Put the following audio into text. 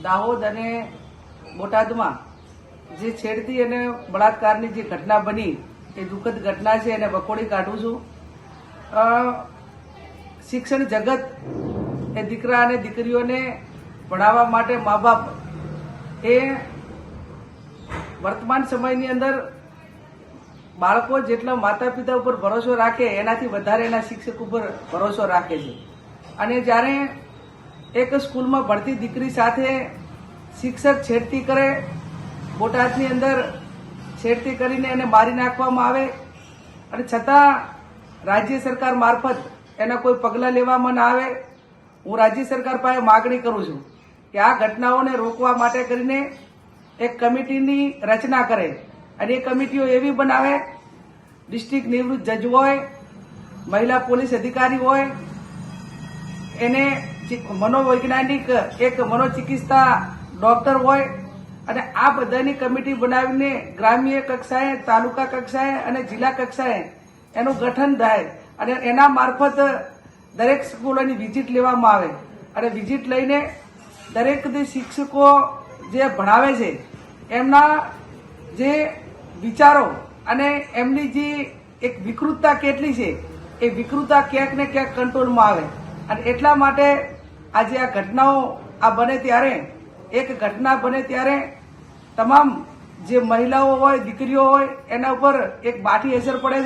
દાહોદ અને બોટાદમાં જે છેડતી અને બળાત્કારની જે ઘટના બની એ દુઃખદ ઘટના છે એને વખોડી કાઢું છું. શિક્ષણ જગત એ દીકરા અને દીકરીઓને ભણાવવા માટે મા બાપ એ વર્તમાન સમયની અંદર બાળકો જેટલા માતા પિતા ઉપર ભરોસો રાખે એનાથી વધારે એના શિક્ષક ઉપર ભરોસો રાખે છે. અને જ્યારે એક સ્કૂલમાં ભણતી દીકરી સાથે શિક્ષક છેડતી કરે, બોટાદની અંદર છેડતી કરીને એને મારી નાખવામાં આવે અને છતાં રાજ્ય સરકાર મારફત એના કોઈ પગલાં લેવામાં ના આવે, હું રાજ્ય સરકાર પાસે માગણી કરું છું કે આ ઘટનાઓને રોકવા માટે કરીને એક કમિટીની રચના કરે અને એ કમિટીઓ એવી બનાવે, ડિસ્ટ્રિક્ટ નિવૃત્ત જજ હોય, મહિલા પોલીસ અધિકારી હોય, એને મનોવૈજ્ઞાનિક એક મનોચિકિત્સા ડોક્ટર હોય અને આ બધાની કમિટી બનાવીને ગ્રામ્ય કક્ષાએ, તાલુકા કક્ષાએ અને જિલ્લા કક્ષાએ એનું ગઠન થાય અને એના મારફત દરેક સ્કૂલોની વિઝિટ લેવામાં આવે અને વિઝિટ લઈને દરેક જે શિક્ષકો જે ભણાવે છે એમના જે વિચારો અને એમની જે એક વિકૃતતા કેટલી છે એ વિકૃતતા ક્યાંક ને ક્યાંક કંટ્રોલમાં આવે. અને એટલા માટે આજે આ ઘટનાઓ આ બને ત્યારે, એક ઘટના બને ત્યારે તમામ જે મહિલાઓ હોય, દીકરીઓ હોય એના ઉપર એક બાઠી અસર પડે છે.